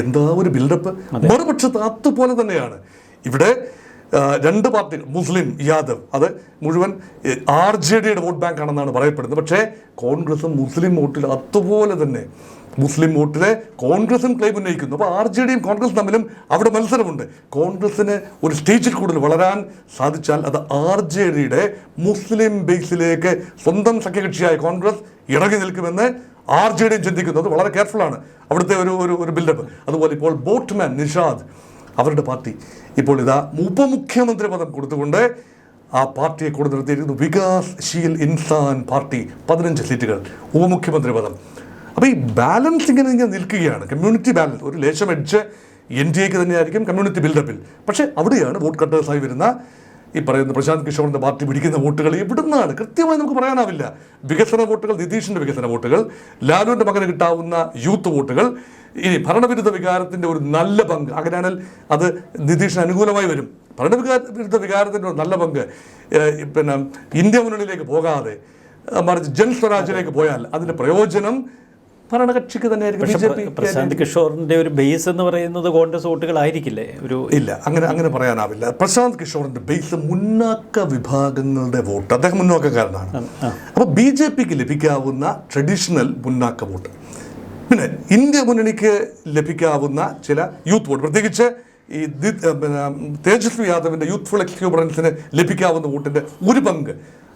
എന്താ ഒരു ബിൽഡപ്പ്! മറുപക്ഷത്ത് അതുപോലെ തന്നെയാണ് ഇവിടെ 2 പാർട്ടികൾ, മുസ്ലിം, യാദവ്, അത് മുഴുവൻ RJDയുടെ വോട്ട് ബാങ്ക് ആണെന്നാണ് പറയപ്പെടുന്നത്. പക്ഷേ കോൺഗ്രസും മുസ്ലിം വോട്ടിൽ അതുപോലെ തന്നെ മുസ്ലിം വോട്ടിലെ കോൺഗ്രസും ക്ലെയിം ഉന്നയിക്കുന്നു. അപ്പോൾ RJDയും കോൺഗ്രസും തമ്മിലും അവിടെ മത്സരമുണ്ട്. കോൺഗ്രസിന് ഒരു സ്റ്റേജിൽ കൂടുതൽ വളരാൻ സാധിച്ചാൽ അത് RJDയുടെ മുസ്ലിം ബേസിലേക്ക് സ്വന്തം സഖ്യകക്ഷിയായ കോൺഗ്രസ് ഇറങ്ങി നിൽക്കുമെന്ന് RJDയും ചിന്തിക്കുന്നു. അത് വളരെ കെയർഫുള്ളാണ് അവിടുത്തെ ഒരു ബിൽഡപ്പ്. അതുപോലെ ഇപ്പോൾ ബോട്ട്മാൻ നിഷാദ്, അവരുടെ പാർട്ടി ഇപ്പോൾ ഇതാ ഉപമുഖ്യമന്ത്രി പദം കൊടുത്തുകൊണ്ട് ആ പാർട്ടിയെ കൂടെ നിർത്തിയിരിക്കുന്നു. വികാസ് ശീൽ ഇൻസാൻ പാർട്ടി 15 സീറ്റുകൾ, ഉപമുഖ്യമന്ത്രി പദം. അപ്പോൾ ഈ ബാലൻസ് ഇങ്ങനെ നിൽക്കുകയാണ്. കമ്മ്യൂണിറ്റി ബാലൻസ്, ഒരു ലേശം എഡ്ജ് NDAക്ക് തന്നെയായിരിക്കും കമ്മ്യൂണിറ്റി ബിൽഡപ്പിൽ. പക്ഷേ അവിടെയാണ് വോട്ട് കട്ടേഴ്സായി വരുന്ന ഈ പറയുന്ന പ്രശാന്ത് കിഷോറിൻ്റെ പാർട്ടി പിടിക്കുന്ന വോട്ടുകൾ എവിടുന്നാണ് കൃത്യമായി നമുക്ക് പറയാനാവില്ല. വികസന വോട്ടുകൾ, നിതീഷിൻ്റെ വികസന വോട്ടുകൾ, ലാലുവിൻ്റെ മകന് കിട്ടാവുന്ന യൂത്ത് വോട്ടുകൾ, ഇനി ഭരണവിരുദ്ധ വികാരത്തിൻ്റെ ഒരു നല്ല പങ്ക്, അങ്ങനെയാണെങ്കിൽ അത് നിതീഷിന് അനുകൂലമായി വരും. ഭരണവിരുദ്ധ വികാരത്തിൻ്റെ ഒരു നല്ല പങ്ക് പിന്നെ ഇന്ത്യ മുന്നണിയിലേക്ക് പോകാതെ മറിച്ച് ജൻ സ്വരാജിലേക്ക് പോയാൽ അതിൻ്റെ പ്രയോജനം ഭരണകക്ഷിക്ക് തന്നെയായിരിക്കും. പ്രശാന്ത് കിഷോറിന്റെ ഒരു ബേസ് എന്ന് പറയുന്നത് കോൺഗ്രസ് വോട്ടുകളായിരിക്കില്ലേ? ഇല്ല, അങ്ങനെ പറയാനാവില്ല. പ്രശാന്ത് കിഷോറിന്റെ ബേസ് മുന്നാക്ക വിഭാഗങ്ങളുടെ വോട്ട്. അദ്ദേഹം മുന്നോക്കക്കാരനാണ്. അപ്പോൾ BJPക്ക് ലഭിക്കാവുന്ന ട്രഡീഷണൽ മുന്നാക്ക വോട്ട്, പിന്നെ ഇന്ത്യ മുന്നണിക്ക് ലഭിക്കാവുന്ന ചില യൂത്ത് വോട്ട്, പ്രത്യേകിച്ച് ഈ തേജസ്വി യാദവിൻ്റെ യൂത്ത്ഫുൾ എക്സ്യൂബറൻസിന് ലഭിക്കാവുന്ന വോട്ടിൻ്റെ ഒരു പങ്ക്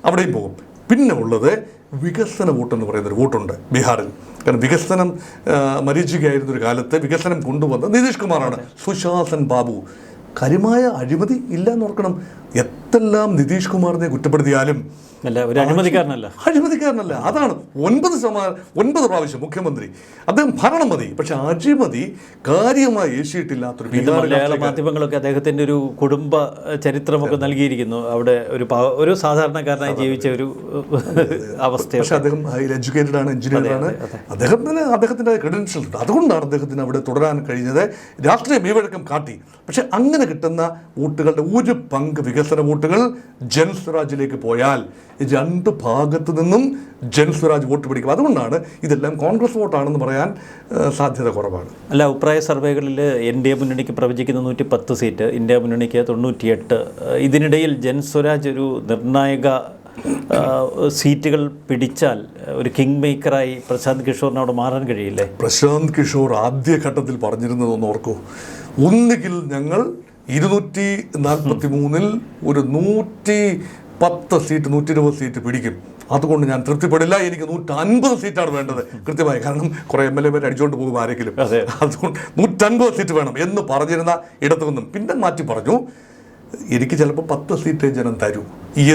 അവിടെയും പോകും. പിന്നെ ഉള്ളത് വികസന വോട്ടെന്ന് പറയുന്നൊരു വോട്ടുണ്ട് ബീഹാറിൽ. കാരണം വികസനം മരീചികയായിരുന്നൊരു കാലത്ത് വികസനം കൊണ്ടുവന്ന നിതീഷ് കുമാറാണ്. സുശാസൻ ബാബു, കാര്യമായ അഴിമതി ഇല്ല എന്നോർക്കണം. എത്തെല്ലാം നിതീഷ് കുമാറിനെ കുറ്റപ്പെടുത്തിയാലും ഒരു അഴിമതിക്കാരനല്ല. അതാണ് 9 പ്രാവശ്യം മുഖ്യമന്ത്രി. അദ്ദേഹം ഭരണം മതി, പക്ഷെ അഴിമതി കാര്യമായി ഏശിയിട്ടില്ലാത്തൊരു. മലയാള മാധ്യമങ്ങളൊക്കെ അദ്ദേഹത്തിന്റെ ഒരു കുടുംബ ചരിത്രമൊക്കെ നൽകിയിരിക്കുന്നു. അവിടെ ഒരു സാധാരണക്കാരനായി ജീവിച്ച ഒരു അവസ്ഥ. പക്ഷെ അദ്ദേഹം ഹൈലി എഡ്യൂക്കേറ്റഡ് ആണ്, എഞ്ചിനീയറാണ്. അദ്ദേഹത്തിന്റെ ക്രെഡൻഷ്യൽസ് ഉണ്ട്. അതുകൊണ്ടാണ് അദ്ദേഹത്തിന് അവിടെ തുടരാൻ കഴിഞ്ഞത്. രാഷ്ട്രീയ മീവഴക്കം കാട്ടി. പക്ഷെ അങ്ങനെ കിട്ടുന്ന വോട്ടുകളുടെ ഒരു പങ്ക്, വികസന വോട്ടുകൾ ജൻ സ്വരാജിലേക്ക് പോയാൽ 2 ഭാഗത്തു നിന്നും ജൻ സ്വരാജ് വോട്ട് പിടിക്കും. അതുകൊണ്ടാണ് ഇതെല്ലാം കോൺഗ്രസ് വോട്ടാണെന്ന് പറയാൻ സാധ്യത കുറവാണ്. അല്ല, അഭിപ്രായ സർവേകളിൽ NDA മുന്നണിക്ക് പ്രവചിക്കുന്ന 110 സീറ്റ്, ഇന്ത്യ മുന്നണിക്ക് 98. ഇതിനിടയിൽ ജൻ സ്വരാജ് ഒരു നിർണായക സീറ്റുകൾ പിടിച്ചാൽ ഒരു കിങ് മേക്കറായി പ്രശാന്ത് കിഷോറിന് അവിടെ മാറാൻ കഴിയില്ലേ? പ്രശാന്ത് കിഷോർ ആദ്യഘട്ടത്തിൽ പറഞ്ഞിരുന്നതൊന്ന് ഓർക്കൂ. ഒന്നുകിൽ ഞങ്ങൾ 243 ഒരു 110 സീറ്റ് 120 സീറ്റ് പിടിക്കും, അതുകൊണ്ട് ഞാൻ തൃപ്തിപ്പെടില്ല, എനിക്ക് 150 സീറ്റാണ് വേണ്ടത് കൃത്യമായി. കാരണം കുറേ MLA അടിച്ചുകൊണ്ട് പോകും ആരെങ്കിലും. അതുകൊണ്ട് 150 സീറ്റ് വേണം എന്ന് പറഞ്ഞിരുന്ന ഇടത്തു നിന്നും പിന്നെ മാറ്റി പറഞ്ഞു, എനിക്ക് ചിലപ്പോൾ 10 സീറ്റേ ജനം തരൂ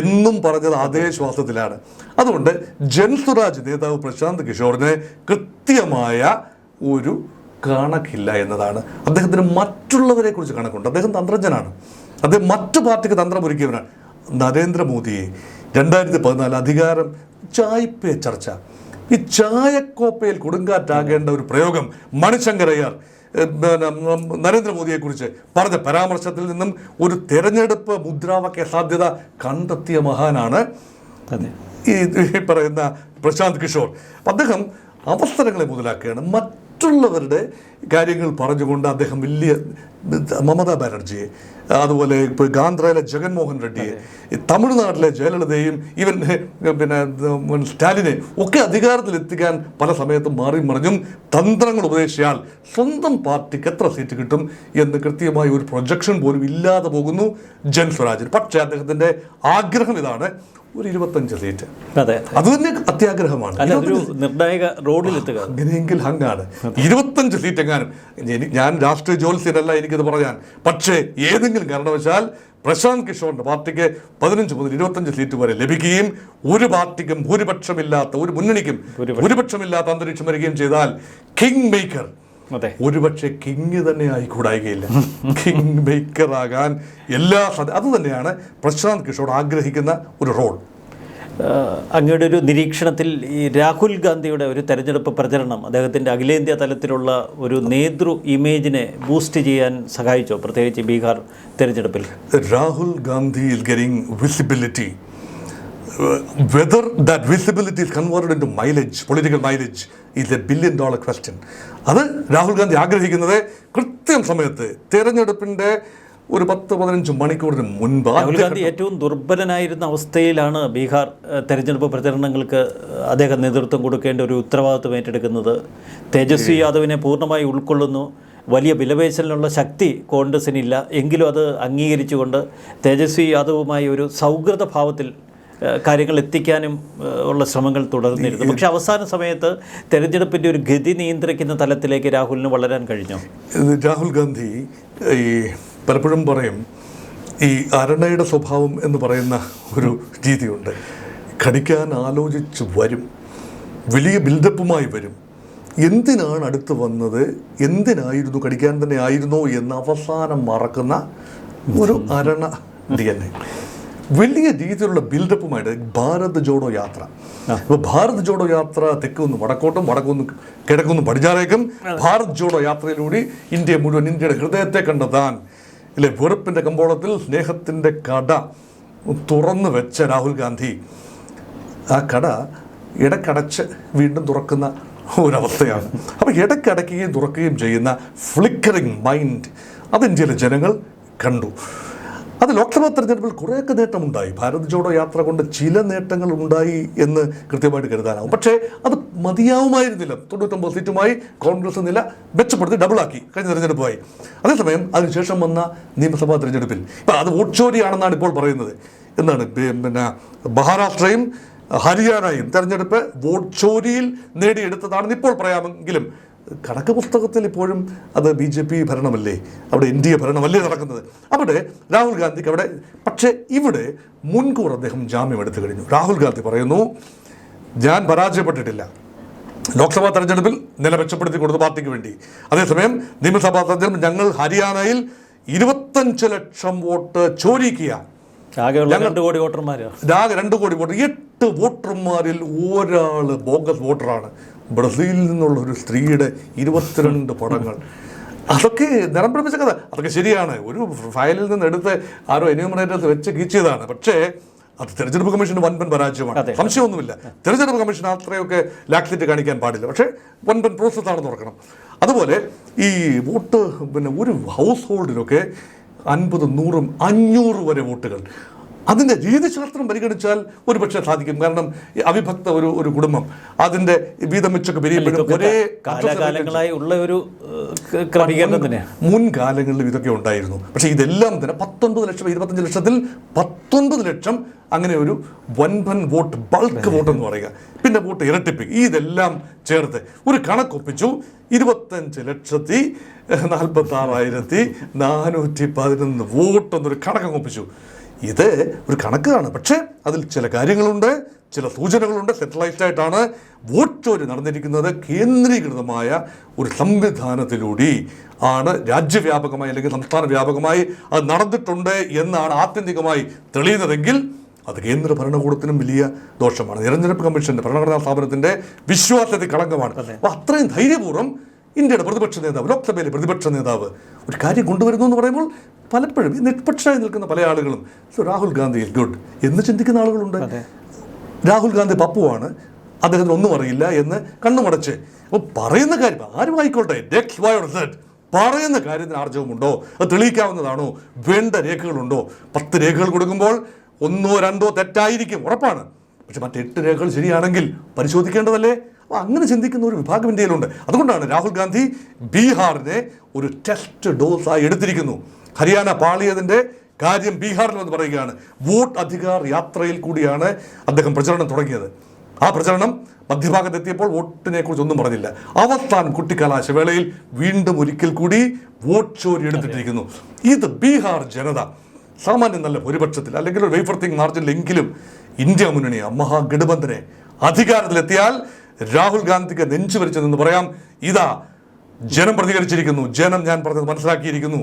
എന്നും പറഞ്ഞത് അതേ ശ്വാസത്തിലാണ്. അതുകൊണ്ട് ജൻ സ്വരാജ് നേതാവ് പ്രശാന്ത് കിഷോറിന് കൃത്യമായ ഒരു കണക്കില്ല എന്നതാണ്. അദ്ദേഹത്തിന് മറ്റുള്ളവരെ കുറിച്ച് കണക്കുണ്ട്. അദ്ദേഹം തന്ത്രജ്ഞനാണ്. അദ്ദേഹം മറ്റു പാർട്ടിക്ക് തന്ത്രം ഒരുക്കിയവനാണ്. നരേന്ദ്രമോദിയെ 2014 അധികാരം ചായ്പേ ചർച്ച, ഈ ചായക്കോപ്പയിൽ കൊടുങ്കാറ്റാകേണ്ട ഒരു പ്രയോഗം മണിശങ്കർ അയ്യർ നരേന്ദ്രമോദിയെക്കുറിച്ച് പറഞ്ഞ പരാമർശത്തിൽ നിന്നും ഒരു തെരഞ്ഞെടുപ്പ് മുദ്രാവാക്യ സാധ്യത കണ്ടെത്തിയ മഹാനാണ് ഈ പറയുന്ന പ്രശാന്ത് കിഷോർ. അദ്ദേഹം അവസരങ്ങളെ മുതലാക്കുകയാണ്. മറ്റുള്ളവരുടെ കാര്യങ്ങൾ പറഞ്ഞുകൊണ്ട് അദ്ദേഹം വലിയ മമതാ ബാനർജിയെ, അതുപോലെ ഇപ്പോൾ ഗാന്ധ്രയിലെ ജഗൻമോഹൻ റെഡ്ഡിയെ, തമിഴ്നാട്ടിലെ ജയലളിതയും ഈവൻ പിന്നെ സ്റ്റാലിനെ ഒക്കെ അധികാരത്തിലെത്തിക്കാൻ പല സമയത്തും മാറി മറിഞ്ഞും തന്ത്രങ്ങൾ ഉപദേശിച്ചാൽ സ്വന്തം പാർട്ടിക്ക് എത്ര സീറ്റ് കിട്ടും എന്ന് കൃത്യമായി ഒരു പ്രൊജക്ഷൻ പോലും ഇല്ലാതെ പോകുന്നു ജൻ സ്വരാജിന്. പക്ഷേ അദ്ദേഹത്തിൻ്റെ ആഗ്രഹം ഇതാണ്, ഒരു 25 സീറ്റ്. അതെ, അത് തന്നെ അത്യാഗ്രഹമാണ്. നിർണായക റോഡിലെത്തുക. അങ്ങനെയെങ്കിൽ ഹങ്ങാണ് 25 സീറ്റ് എങ്ങാനും. ഞാൻ രാഷ്ട്രീയ ജ്യോത്സ്യനല്ല എനിക്കത് പറയാൻ, പക്ഷേ ഏതെങ്കിലും കാരണവശാൽ പ്രശാന്ത് കിഷോറിന്റെ പാർട്ടിക്ക് 15 മുതൽ 25 സീറ്റ് വരെ ലഭിക്കുകയും ഒരു പാർട്ടിക്കും ഭൂരിപക്ഷമില്ലാത്ത, ഒരു മുന്നണിക്കും ഭൂരിപക്ഷമില്ലാത്ത അന്തരീക്ഷം വരികയും ചെയ്താൽ കിങ് മേക്കർ ഒരുപക്ഷെ കിങ് തന്നെ ആയിക്കൂടായികയില്ല. കിങ് മേക്കർ ആകാൻ എല്ലാ അത് തന്നെയാണ് പ്രശാന്ത് കിഷോർ ആഗ്രഹിക്കുന്ന ഒരു റോൾ. അങ്ങയുടെ ഒരു നിരീക്ഷണത്തിൽ ഈ രാഹുൽ ഗാന്ധിയുടെ ഒരു തെരഞ്ഞെടുപ്പ് പ്രചരണം അദ്ദേഹത്തിൻ്റെ അഖിലേന്ത്യാ തലത്തിലുള്ള ഒരു നേതൃ ഇമേജിനെ ബൂസ്റ്റ് ചെയ്യാൻ സഹായിച്ചോ, പ്രത്യേകിച്ച് ബീഹാർ തെരഞ്ഞെടുപ്പിൽ? Rahul Gandhi is getting visibility. Whether that visibility is converted into mileage, political mileage, is a $1 billion question. അത് രാഹുൽ ഗാന്ധി ആഗ്രഹിക്കുന്നത് കൃത്യം സമയത്ത് തെരഞ്ഞെടുപ്പിൻ്റെ ഒരു 10-15 മണിക്കൂറിന് മുൻപ്. രാഹുൽ ഗാന്ധി ഏറ്റവും ദുർബലനായിരുന്ന അവസ്ഥയിലാണ് ബീഹാർ തെരഞ്ഞെടുപ്പ് പ്രചരണങ്ങൾക്ക് അദ്ദേഹം നേതൃത്വം കൊടുക്കേണ്ട ഒരു ഉത്തരവാദിത്വം ഏറ്റെടുക്കുന്നത്. തേജസ്വി യാദവിനെ പൂർണ്ണമായി ഉൾക്കൊള്ളുന്നു. വലിയ വിലപേശലിനുള്ള ശക്തി കോൺഗ്രസിനില്ല, എങ്കിലും അത് അംഗീകരിച്ചുകൊണ്ട് തേജസ്വി യാദവുമായി ഒരു സൗഹൃദ ഭാവത്തിൽ കാര്യങ്ങൾ എത്തിക്കാനും ഉള്ള ശ്രമങ്ങൾ തുടർന്നിരുന്നു. പക്ഷെ അവസാന സമയത്ത് തെരഞ്ഞെടുപ്പിൻ്റെ ഒരു ഗതി നിയന്ത്രിക്കുന്ന തലത്തിലേക്ക് രാഹുലിന് വളരാൻ കഴിഞ്ഞു. രാഹുൽ ഗാന്ധി ഈ പലപ്പോഴും പറയും, ഈ അരണയുടെ സ്വഭാവം എന്ന് പറയുന്ന ഒരു രീതിയുണ്ട്. കടിക്കാൻ ആലോചിച്ച് വരും, വലിയ ബിൽഡപ്പുമായി വരും. എന്തിനാണ് അടുത്ത് വന്നത്, എന്തിനായിരുന്നു, കടിക്കാൻ തന്നെ ആയിരുന്നോ എന്ന് അവസാനം മറക്കുന്ന ഒരു അരണ DNA. വലിയ രീതിയിലുള്ള ബിൽഡപ്പുമായിട്ട് ഭാരത് ജോഡോ യാത്ര. അപ്പോൾ ഭാരത് ജോഡോ യാത്ര തെക്കുനിന്ന് വടക്കോട്ടും വടക്കുനിന്ന് കിഴക്കുനിന്ന് പടിഞ്ഞാറേക്കും ഭാരത് ജോഡോ യാത്രയിലൂടെ ഇന്ത്യ മുഴുവൻ, ഇന്ത്യയുടെ ഹൃദയത്തെ കണ്ടെത്താൻ ഇല്ലേ, വെറുപ്പിൻ്റെ കമ്പോളത്തിൽ സ്നേഹത്തിൻ്റെ കട തുറന്നു വെച്ച രാഹുൽ ഗാന്ധി ആ കട ഇടക്കടച്ച് വീണ്ടും തുറക്കുന്ന ഒരവസ്ഥയാണ്. അപ്പോൾ ഇടയ്ക്കടയ്ക്കുകയും തുറക്കുകയും ചെയ്യുന്ന ഫ്ലിക്കറിങ് മൈൻഡ് അത് ഇന്ത്യയിലെ ജനങ്ങൾ കണ്ടു. അത് ലോക്സഭാ തെരഞ്ഞെടുപ്പിൽ കുറേയൊക്കെ നേട്ടമുണ്ടായി. ഭാരത് ജോഡോ യാത്ര കൊണ്ട് ചില നേട്ടങ്ങൾ ഉണ്ടായി എന്ന് കൃത്യമായിട്ട് കരുതാനാവും. പക്ഷേ അത് മതിയാവുമായിരുന്നില്ല. 99 സീറ്റുമായി കോൺഗ്രസ് നില മെച്ചപ്പെടുത്തി ഡബിളാക്കി കഴിഞ്ഞ തെരഞ്ഞെടുപ്പുമായി. അതേസമയം അതിനുശേഷം വന്ന നിയമസഭാ തെരഞ്ഞെടുപ്പിൽ ഇപ്പം അത് വോട്ട് ചോരിയാണെന്നാണ് ഇപ്പോൾ പറയുന്നത്. എന്താണ് പിന്നെ മഹാരാഷ്ട്രയും ഹരിയാനയും തെരഞ്ഞെടുപ്പ് വോട്ട് ചോരിയിൽ നേടിയെടുത്തതാണെന്ന് ഇപ്പോൾ പറയാമെങ്കിലും കണക്ക് പുസ്തകത്തിൽ ഇപ്പോഴും അത് BJP ഭരണമല്ലേ, അവിടെ NDA ഭരണമല്ലേ നടക്കുന്നത്. അവിടെ രാഹുൽ ഗാന്ധിക്ക് അവിടെ, പക്ഷേ ഇവിടെ മുൻകൂർ അദ്ദേഹം ജാമ്യം എടുത്തു കഴിഞ്ഞു. രാഹുൽ ഗാന്ധി പറയുന്നു, ഞാൻ പരാജയപ്പെട്ടിട്ടില്ല. ലോക്സഭാ തെരഞ്ഞെടുപ്പിൽ നില മെച്ചപ്പെടുത്തി കൊടുത്ത പാർട്ടിക്ക് വേണ്ടി. അതേസമയം നിയമസഭാ തെരഞ്ഞെടുപ്പ് ഞങ്ങൾ ഹരിയാനയിൽ 25 ലക്ഷം വോട്ട് ചോരിക്കുക. ആകെ 2 കോടി വോട്ടർമാർ, 2 കോടി വോട്ടർ, 8 വോട്ടർമാരിൽ ഒരാൾ ബോഗസ് വോട്ടറാണ്. ബ്രസീലിൽ നിന്നുള്ള ഒരു സ്ത്രീയുടെ 22 പടങ്ങൾ. അതൊക്കെ നിറം പിടിപ്പിച്ച കഥ. അതൊക്കെ ശരിയാണ്, ഒരു ഫയലിൽ നിന്ന് എടുത്ത് ആരോ എന്യൂമറേറ്റേഴ്സ് വെച്ച് കീച്ചിയതാണ്. പക്ഷേ അത് തെരഞ്ഞെടുപ്പ് കമ്മീഷന് വൻപൻ പരാജയമാണ്, സംശയമൊന്നുമില്ല. തെരഞ്ഞെടുപ്പ് കമ്മീഷൻ അത്രയൊക്കെ ലാക്സിറ്റ് കാണിക്കാൻ പാടില്ല. പക്ഷേ വൻപൻ പ്രോസസ്സാണെന്ന് ഓർക്കണം. അതുപോലെ ഈ വോട്ട് പിന്നെ ഒരു ഹൗസ് ഹോൾഡിലൊക്കെ 50, 100, 500 വരെ വോട്ടുകൾ. അതിൻ്റെ രീതിശാസ്ത്രം പരിഗണിച്ചാൽ ഒരു പക്ഷേ സാധിക്കും. കാരണം അവിഭക്ത ഒരു കുടുംബം അതിൻ്റെ വീതം വെച്ചൊക്കെ പിരിയുമ്പോഴും ഒരേ കാലങ്ങളായി ഉള്ള ഒരു ക്രമീകരണം തന്നെയാണ്. മുൻകാലങ്ങളിലും ഇതൊക്കെ ഉണ്ടായിരുന്നു. പക്ഷേ ഇതെല്ലാം തന്നെ 19 ലക്ഷം, 25 ലക്ഷത്തിൽ 19 ലക്ഷം അങ്ങനെ ഒരു വൻപൻ വോട്ട്, ബൾക്ക് വോട്ട് എന്ന് പറയുക. പിന്നെ വോട്ട് ഇരട്ടിപ്പിക്കുക, ഇതെല്ലാം ചേർത്ത് ഒരു കണക്കൊപ്പിച്ചു. 25,46,411 വോട്ടെന്നൊരു കണക്കൊപ്പിച്ചു. ഇത് ഒരു കണക്കാണ്, പക്ഷേ അതിൽ ചില കാര്യങ്ങളുണ്ട്, ചില സൂചനകളുണ്ട്. സെൻട്രലൈസ്ഡ് ആയിട്ടാണ് വോട്ട് ചോരി നടന്നിരിക്കുന്നത്. കേന്ദ്രീകൃതമായ ഒരു സംവിധാനത്തിലൂടെ ആണ് രാജ്യവ്യാപകമായി അല്ലെങ്കിൽ സംസ്ഥാന വ്യാപകമായി അത് നടന്നിട്ടുണ്ട് എന്നാണ് ആത്യന്തികമായി തെളിയുന്നതെങ്കിൽ അത് കേന്ദ്ര ഭരണകൂടത്തിനും വലിയ ദോഷമാണ്. തെരഞ്ഞെടുപ്പ് കമ്മീഷന്റെ, ഭരണഘടനാ സ്ഥാപനത്തിന്റെ വിശ്വാസത്തിൽ കളങ്കമാണ്. അപ്പോൾ അത്രയും ധൈര്യപൂർവ്വം ഇന്ത്യയുടെ പ്രതിപക്ഷ നേതാവ്, ലോക്സഭയിലെ പ്രതിപക്ഷ നേതാവ് ഒരു കാര്യം കൊണ്ടുവരുന്നു എന്ന് പറയുമ്പോൾ പലപ്പോഴും ഈ നിഷ്പക്ഷമായി നിൽക്കുന്ന പല ആളുകളും രാഹുൽ ഗാന്ധി ഇസ് ഗുഡ് എന്ന് ചിന്തിക്കുന്ന ആളുകളുണ്ട്. രാഹുൽ ഗാന്ധി പപ്പുവാണ്, അദ്ദേഹത്തിന് ഒന്നും അറിയില്ല എന്ന് കണ്ണുമടച്ച്. അപ്പോൾ പറയുന്ന കാര്യം ആരും ആയിക്കോട്ടെ, പറയുന്ന കാര്യത്തിന് ആർജവമുണ്ടോ, അത് തെളിയിക്കാവുന്നതാണോ, വേണ്ട രേഖകളുണ്ടോ? 10 രേഖകൾ കൊടുക്കുമ്പോൾ 1 or 2 തെറ്റായിരിക്കും, ഉറപ്പാണ്. പക്ഷെ മറ്റ് 8 രേഖകൾ ശരിയാണെങ്കിൽ പരിശോധിക്കേണ്ടതല്ലേ? അപ്പോൾ അങ്ങനെ ചിന്തിക്കുന്ന ഒരു വിഭാഗം ഇന്ത്യയിലുണ്ട്. അതുകൊണ്ടാണ് രാഹുൽ ഗാന്ധി ബീഹാറിനെ ഒരു ടെസ്റ്റ് ഡോസായി എടുത്തിരിക്കുന്നു. ഹരിയാന പാളിയതിൻ്റെ കാര്യം ബീഹാറിൽ വന്ന് പറയുകയാണ്. വോട്ട് അധികാർ യാത്രയിൽ കൂടിയാണ് അദ്ദേഹം പ്രചരണം തുടങ്ങിയത്. ആ പ്രചരണം മധ്യഭാഗത്തെത്തിയപ്പോൾ വോട്ടിനെ കുറിച്ച് ഒന്നും പറഞ്ഞില്ല. അവസാനം കുട്ടിക്കലാശ വേളയിൽ വീണ്ടും ഒരിക്കൽ കൂടി വോട്ട് ചോരി എടുത്തിട്ടിരിക്കുന്നു. ഇത് ബീഹാർ ജനത സാമാന്യം നല്ല ഭൂരിപക്ഷത്തിൽ അല്ലെങ്കിൽ ഒരു വേഫർത്തിങ് മാർജിനിലെങ്കിലും ഇന്ത്യ മുന്നണി മഹാഗഠബന്ധനെ അധികാരത്തിലെത്തിയാൽ രാഹുൽ ഗാന്ധിക്ക് നെഞ്ചു വരിച്ചതെന്ന് പറയാം. ഇതാ ജനം പ്രതികരിച്ചിരിക്കുന്നു. ജനം ഞാൻ പറഞ്ഞത് മനസ്സിലാക്കിയിരിക്കുന്നു.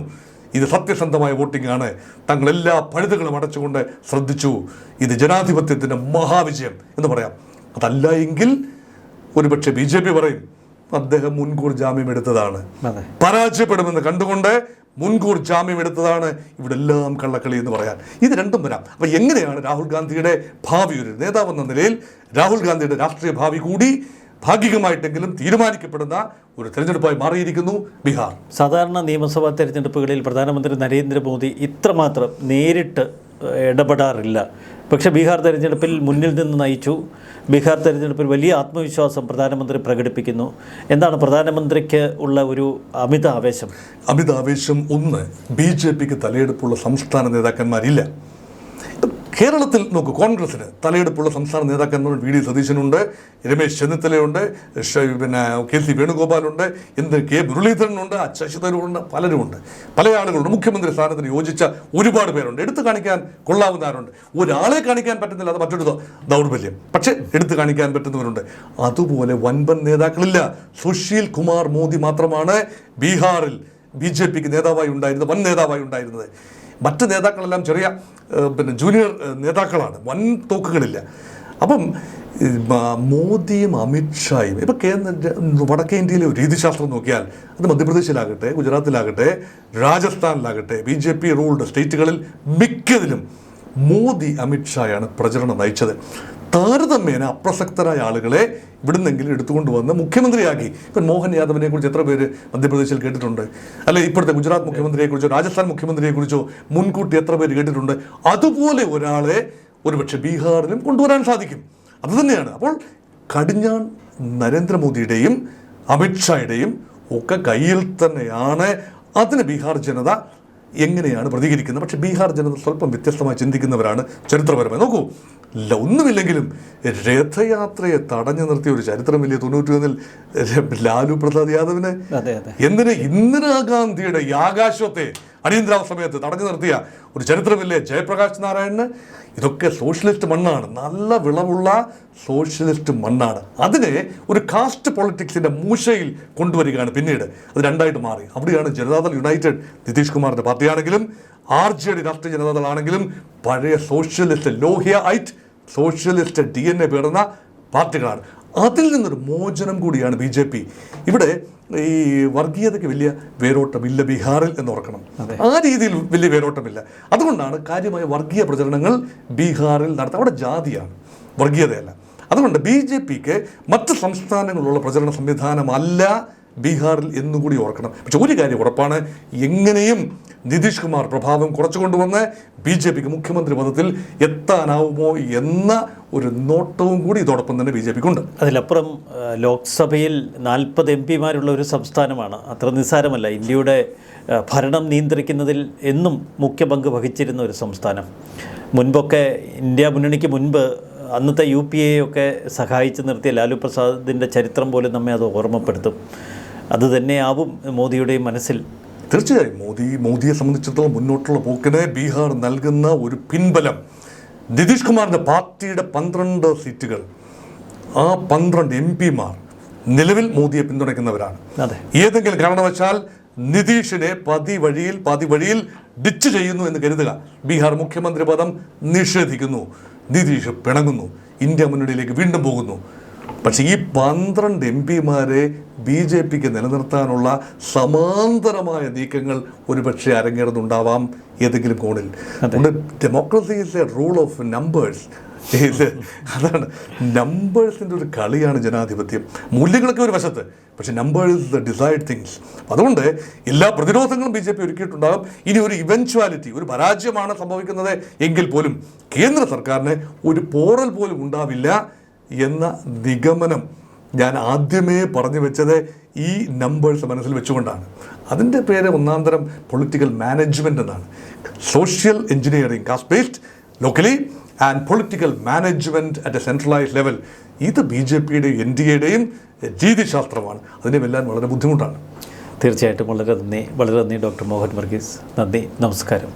ഇത് സത്യസന്ധമായ വോട്ടിംഗ് ആണ്. തങ്ങൾ എല്ലാ പഴുതുകളും അടച്ചുകൊണ്ട് ശ്രദ്ധിച്ചു. ഇത് ജനാധിപത്യത്തിൻ്റെ മഹാവിജയം എന്ന് പറയാം. അതല്ല എങ്കിൽ ഒരുപക്ഷെ BJP പറയും അദ്ദേഹം മുൻകൂർ ജാമ്യം എടുത്തതാണ്, പരാജയപ്പെടുമെന്ന് കണ്ടുകൊണ്ട് മുൻകൂർ ജാമ്യം എടുത്തതാണ്, ഇവിടെ എല്ലാം കള്ളക്കളി എന്ന് പറയാൻ. ഇത് രണ്ടും വരാം. അപ്പോൾ എങ്ങനെയാണ് രാഹുൽ ഗാന്ധിയുടെ ഭാവി, ഒരു നേതാവെന്ന നിലയിൽ രാഹുൽ ഗാന്ധിയുടെ രാഷ്ട്രീയ ഭാവി കൂടി ഭാഗികമായിട്ടെങ്കിലും തീരുമാനിക്കപ്പെടുന്ന ഒരു തെരഞ്ഞെടുപ്പായി മാറിയിരിക്കുന്നു ബീഹാർ. സാധാരണ നിയമസഭാ തെരഞ്ഞെടുപ്പുകളിൽ പ്രധാനമന്ത്രി നരേന്ദ്രമോദി ഇത്രമാത്രം നേരിട്ട് ഇടപെടാറില്ല. പക്ഷേ ബീഹാർ തെരഞ്ഞെടുപ്പിൽ മുന്നിൽ നിന്ന് നയിച്ചു. ബീഹാർ തെരഞ്ഞെടുപ്പിൽ വലിയ ആത്മവിശ്വാസം പ്രധാനമന്ത്രി പ്രകടിപ്പിക്കുന്നു. എന്താണ് പ്രധാനമന്ത്രിക്ക് ഉള്ള ഒരു അമിത ആവേശം? അമിത ആവേശം ഒന്ന്, BJPക്ക് തലയെടുപ്പുള്ള സംസ്ഥാന നേതാക്കന്മാരില്ല. കേരളത്തിൽ നോക്കൂ, കോൺഗ്രസിന് തലയെടുപ്പുള്ള സംസ്ഥാന നേതാക്കന്മാർ VD സതീശനുണ്ട്, രമേശ് ചെന്നിത്തലയുണ്ട്, പിന്നെ KC വേണുഗോപാലുണ്ട്, K മുരളീധരനുണ്ട്, ശശി തരൂരുണ്ട്, പലരുമുണ്ട്, പല ആളുകളുണ്ട്. മുഖ്യമന്ത്രി സ്ഥാനത്തിന് യോജിച്ച ഒരുപാട് പേരുണ്ട്. എടുത്തു കാണിക്കാൻ കൊള്ളാവുന്നവരുണ്ട്. ഒരാളെ കാണിക്കാൻ പറ്റുന്നില്ല, അത് മറ്റൊരു ദൗർബല്യം. പക്ഷേ എടുത്തു കാണിക്കാൻ പറ്റുന്നവരുണ്ട്. അതുപോലെ വൻപൻ നേതാക്കളില്ല. സുശീൽ കുമാർ മോദി മാത്രമാണ് ബീഹാറിൽ BJPക്ക് നേതാവായി ഉണ്ടായിരുന്നത്, വൻ നേതാവായി ഉണ്ടായിരുന്നത്. മറ്റ് നേതാക്കളെല്ലാം ചെറിയ ജൂനിയർ നേതാക്കളാണ്, വൻ തോക്കുകളില്ല. അപ്പം മോദിയും അമിത്ഷായും ഇപ്പോൾ വടക്കേ ഇന്ത്യയിലെ രീതിശാസ്ത്രം നോക്കിയാൽ അത് മധ്യപ്രദേശിലാകട്ടെ, ഗുജറാത്തിലാകട്ടെ, രാജസ്ഥാനിലാകട്ടെ, BJP റൂൾഡ് സ്റ്റേറ്റുകളിൽ മിക്കതിലും മോദി അമിത്ഷായാണ് പ്രചരണം നയിച്ചത്. താരതമ്യേന അപ്രസക്തരായ ആളുകളെ ഇവിടുന്നെങ്കിലും എടുത്തുകൊണ്ടുവന്ന് മുഖ്യമന്ത്രിയാക്കി. ഇപ്പം മോഹൻ യാദവിനെ കുറിച്ച് എത്ര പേര് മധ്യപ്രദേശിൽ കേട്ടിട്ടുണ്ട്? അല്ലെ ഇപ്പോഴത്തെ ഗുജറാത്ത് മുഖ്യമന്ത്രിയെക്കുറിച്ചോ രാജസ്ഥാൻ മുഖ്യമന്ത്രിയെക്കുറിച്ചോ മുൻകൂട്ടി എത്ര പേര് കേട്ടിട്ടുണ്ട്? അതുപോലെ ഒരാളെ ഒരുപക്ഷെ ബീഹാറിലും കൊണ്ടുവരാൻ സാധിക്കും. അതുതന്നെയാണ്. അപ്പോൾ കടിഞ്ഞാൺ നരേന്ദ്രമോദിയുടെയും അമിത്ഷായുടെയും ഒക്കെ കയ്യിൽ തന്നെയാണ്. അതിന് ബീഹാർ ജനത എങ്ങനെയാണ് പ്രതികരിക്കുന്നത്? പക്ഷേ ബീഹാർ ജനത സ്വല്പം വ്യത്യസ്തമായി ചിന്തിക്കുന്നവരാണ് ചരിത്രപരമായി. നോക്കൂ, ഒന്നുമില്ലെങ്കിലും രഥയാത്രയെ തടഞ്ഞു നിർത്തിയ ഒരു ചരിത്രമില്ലേ 91-ൽ ലാലു പ്രസാദ് യാദവിന്? എന്തിന് ഇന്ദിരാഗാന്ധിയുടെ ഈ ആകാശത്തെ അടിയന്തരാവസ്ഥ സമയത്ത് തടഞ്ഞു നിർത്തിയ ഒരു ചരിത്രമില്ലേ ജയപ്രകാശ് നാരായണന്? ഇതൊക്കെ സോഷ്യലിസ്റ്റ് മണ്ണാണ്, നല്ല വിളവുള്ള സോഷ്യലിസ്റ്റ് മണ്ണാണ്. അതിനെ ഒരു കാസ്റ്റ് പൊളിറ്റിക്സിൻ്റെ മൂശയിൽ കൊണ്ടുവരികയാണ് പിന്നീട്. അത് രണ്ടായിട്ട് മാറി. അവിടെയാണ് ജനതാദൾ യുണൈറ്റഡ്, നിതീഷ് കുമാറിൻ്റെ പാർട്ടിയാണെങ്കിലും RJD രാഷ്ട്രീയ ജനതാദളാണെങ്കിലും പഴയ സോഷ്യലിസ്റ്റ് ലോഹിയൈറ്റ് സോഷ്യലിസ്റ്റ് DNA പേറുന്ന പാർട്ടികളാണ്. അതിൽ നിന്നൊരു മോചനം കൂടിയാണ് BJP. ഇവിടെ ഈ വർഗീയതയ്ക്ക് വലിയ വേരോട്ടമില്ല ബീഹാറിൽ എന്ന് ഓർക്കണം. ആ രീതിയിൽ വലിയ വേരോട്ടമില്ല. അതുകൊണ്ടാണ് കാര്യമായ വർഗീയ പ്രചരണങ്ങൾ ബീഹാറിൽ നടത്തുക. അവിടെ ജാതിയാണ്, വർഗീയതയല്ല. അതുകൊണ്ട് BJPക്ക് മറ്റ് സംസ്ഥാനങ്ങളിലുള്ള പ്രചരണ സംവിധാനമല്ല ബീഹാറിൽ എന്നുകൂടി ഓർക്കണം. പക്ഷെ ഒരു കാര്യം ഉറപ്പാണ്, എങ്ങനെയും നിതീഷ് കുമാർ പ്രഭാവം കുറച്ചു കൊണ്ടുവന്ന് BJPക്ക് മുഖ്യമന്ത്രി പദത്തിൽ എത്താനാവുമോ എന്ന ഒരു നോട്ടവും കൂടി ഇതോടൊപ്പം തന്നെ BJPക്കുണ്ട്. അതിലപ്പുറം ലോക്സഭയിൽ 40 MP-മാരുള്ള ഒരു സംസ്ഥാനമാണ്. അത്ര നിസ്സാരമല്ല. ഇന്ത്യയുടെ ഭരണം നിയന്ത്രിക്കുന്നതിൽ എന്നും മുഖ്യ പങ്ക് വഹിച്ചിരുന്ന ഒരു സംസ്ഥാനം. മുൻപൊക്കെ ഇന്ത്യ മുന്നണിക്ക് മുൻപ് അന്നത്തെ UPA ഒക്കെ സഹായിച്ച് നിർത്തിയ ലാലു പ്രസാദിൻ്റെ ചരിത്രം പോലും നമ്മെ അത് ഓർമ്മപ്പെടുത്തും. അതുതന്നെയാവും മോദിയുടെയും മനസ്സിൽ. തീർച്ചയായും മോദിയെ സംബന്ധിച്ചിടത്തോളം മുന്നോട്ടുള്ള പോക്കിന് ബീഹാർ നൽകുന്ന ഒരു പിൻബലം, നിതീഷ് കുമാറിൻ്റെ പാർട്ടിയുടെ 12 സീറ്റുകൾ, ആ 12 MP-മാർ നിലവിൽ മോദിയെ പിന്തുണയ്ക്കുന്നവരാണ്. ഏതെങ്കിലും കാരണവശാൽ നിതീഷിനെ പാതി വഴിയിൽ ഡിച്ച് ചെയ്യുന്നു എന്ന് കരുതുക, ബീഹാർ മുഖ്യമന്ത്രി പദം നിഷേധിക്കുന്നു, നിതീഷ് പിണങ്ങുന്നു, ഇന്ത്യ മുന്നണിയിലേക്ക് വീണ്ടും പോകുന്നു. പക്ഷേ ഈ 12 MP-മാരെ BJPക്ക് നിലനിർത്താനുള്ള സമാന്തരമായ നീക്കങ്ങൾ ഒരുപക്ഷെ അരങ്ങേറുന്നുണ്ടാവാം ഏതെങ്കിലും കോണിൽ. Democracy is A rule of numbers. ഇത് അതാണ് നമ്പേഴ്സിൻ്റെ ഒരു കളിയാണ് ജനാധിപത്യം. മൂല്യങ്ങളൊക്കെ ഒരു വശത്ത്, പക്ഷെ നമ്പേഴ്സ് ദ ഡിസൈഡ് തിങ്സ്. അതുകൊണ്ട് എല്ലാ പ്രതിരോധങ്ങളും BJP ഒരുക്കിയിട്ടുണ്ടാകും. ഇനി ഒരു ഇവൻച്വാലിറ്റി, ഒരു പരാജയമാണ് സംഭവിക്കുന്നത് എങ്കിൽ പോലും കേന്ദ്ര സർക്കാരിന് ഒരു പോറൽ പോലും ഉണ്ടാവില്ല എന്ന നിഗമനം ഞാൻ ആദ്യമേ പറഞ്ഞു വെച്ചത് ഈ നമ്പേഴ്സ് മനസ്സിൽ വെച്ചുകൊണ്ടാണ്. അതിൻ്റെ പേര് ഒന്നാന്തരം പൊളിറ്റിക്കൽ മാനേജ്മെൻ്റ് എന്നാണ്. Social engineering, caste based, locally and political management at A centralised level. ഇത് BJPയുടെയും NDAയുടെയും രീതിശാസ്ത്രമാണ്. അതിനെ വെല്ലാൻ വളരെ ബുദ്ധിമുട്ടാണ്. തീർച്ചയായിട്ടും വളരെ നന്ദി ഡോക്ടർ മോഹൻ വർഗീസ്. നന്ദി, നമസ്കാരം.